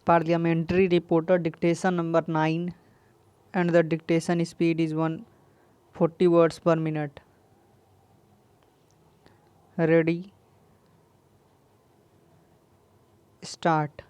Parliamentary reporter dictation number 9, and the dictation speed is 140 words per minute. Ready? Start.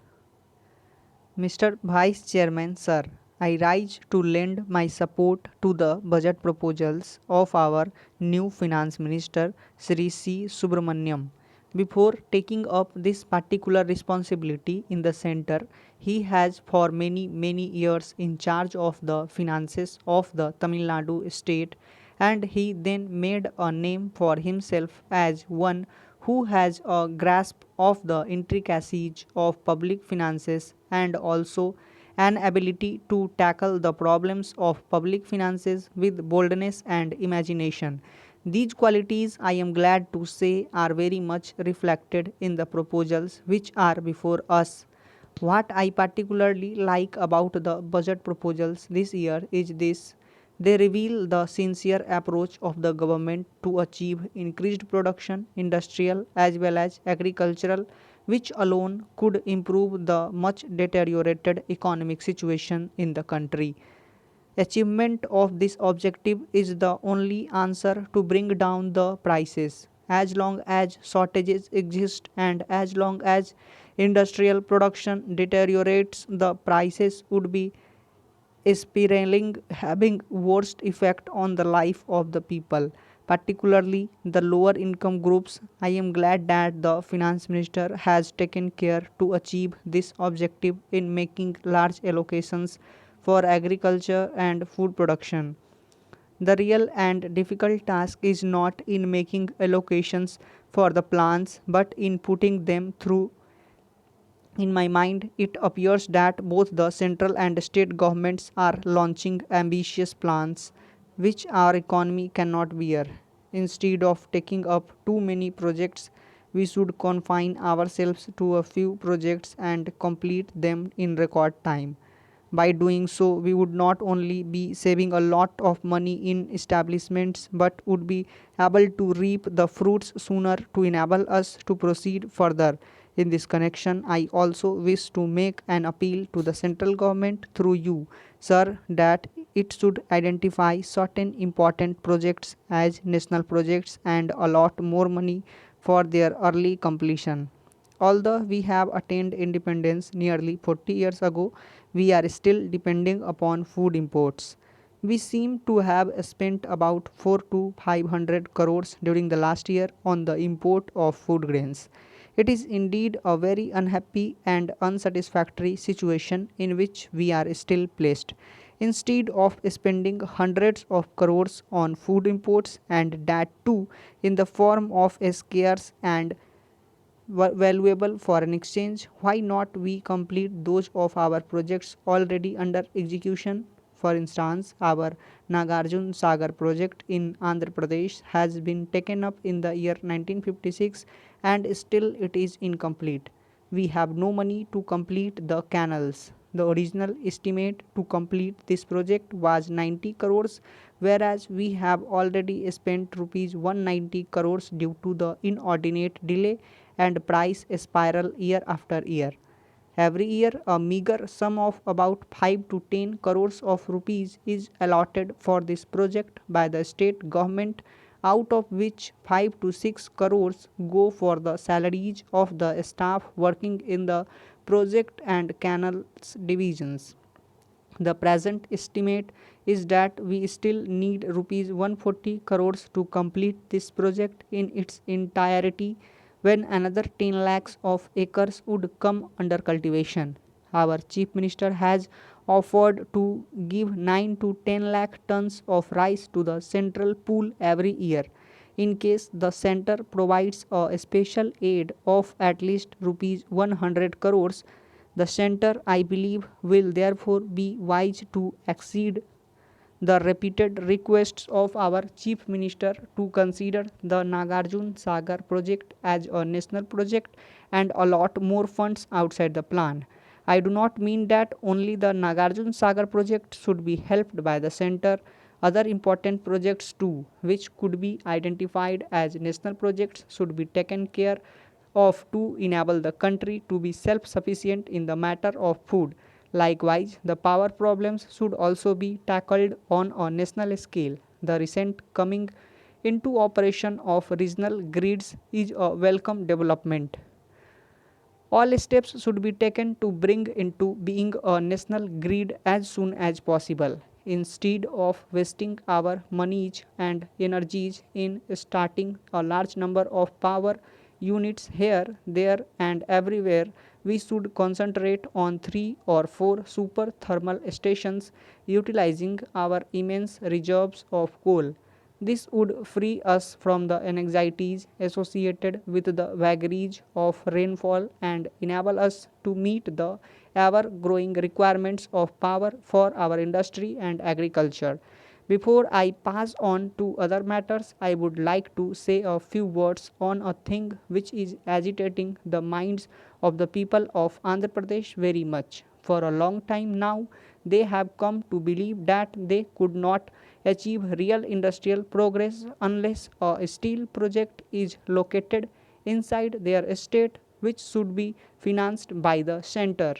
Mr. Vice Chairman, sir, I rise to lend my support to the budget proposals of our new Finance Minister, Sri C. Subramaniam. Before taking up this particular responsibility in the center, he has for many years in charge of the finances of the Tamil Nadu state, and he then made a name for himself as one who has a grasp of the intricacies of public finances and also an ability to tackle the problems of public finances with boldness and imagination. These qualities, I am glad to say, are very much reflected in the proposals which are before us. What I particularly like about the budget proposals this year is this: they reveal the sincere approach of the government to achieve increased production, industrial as well as agricultural, which alone could improve the much deteriorated economic situation in the country. Achievement of this objective is the only answer to bring down the prices. As long as shortages exist and as long as industrial production deteriorates, the prices would be spiraling, having worst effect on the life of the people, particularly the lower income groups. I am glad that the finance minister has taken care to achieve this objective in making large allocations for agriculture and food production. The real and difficult task is not in making allocations for the plants but in putting them through. In my mind, it appears that both the central and state governments are launching ambitious plans which our economy cannot bear. Instead of taking up too many projects, we should confine ourselves to a few projects and complete them in record time. By doing so, we would not only be saving a lot of money in establishments but would be able to reap the fruits sooner to enable us to proceed further. In this connection, I also wish to make an appeal to the central government through you, sir, that it should identify certain important projects as national projects and allot more money for their early completion. Although we have attained independence nearly 40 years ago, we are still depending upon food imports. We seem to have spent about 4 to 500 crores during the last year on the import of food grains. It is indeed a very unhappy and unsatisfactory situation in which we are still placed. Instead of spending hundreds of crores on food imports, and that too in the form of a scarce and valuable foreign exchange, why not we complete those of our projects already under execution? For instance, our Nagarjun Sagar project in Andhra Pradesh has been taken up in the year 1956 and still it is incomplete. We have no money to complete the canals. The original estimate to complete this project was 90 crores, whereas we have already spent rupees 190 crores due to the inordinate delay and price spiral year after year. Every year, a meager sum of about 5 to 10 crores of rupees is allotted for this project by the state government, out of which 5 to 6 crores go for the salaries of the staff working in the project and canals divisions. The present estimate is that we still need rupees 140 crores to complete this project in its entirety, when another 10 lakhs of acres would come under cultivation. Our chief minister has offered to give 9 to 10 lakh tons of rice to the central pool every year. In case the center provides a special aid of at least rupees 100 crores, the center, I believe, will therefore be wise to accede the repeated requests of our Chief Minister to consider the Nagarjun Sagar project as a national project and allot more funds outside the plan. I do not mean that only the Nagarjun Sagar project should be helped by the center. Other important projects too, which could be identified as national projects, should be taken care of to enable the country to be self-sufficient in the matter of food. Likewise, the power problems should also be tackled on a national scale. The recent coming into operation of regional grids is a welcome development. All steps should be taken to bring into being a national grid as soon as possible. Instead of wasting our monies and energies in starting a large number of power units here, there, and everywhere, we should concentrate on 3 or 4 super thermal stations utilizing our immense reserves of coal. This would free us from the anxieties associated with the vagaries of rainfall and enable us to meet the ever growing requirements of power for our industry and agriculture. Before I pass on to other matters, I would like to say a few words on a thing which is agitating the minds of the people of Andhra Pradesh very much. For a long time now, they have come to believe that they could not achieve real industrial progress unless a steel project is located inside their state, which should be financed by the center.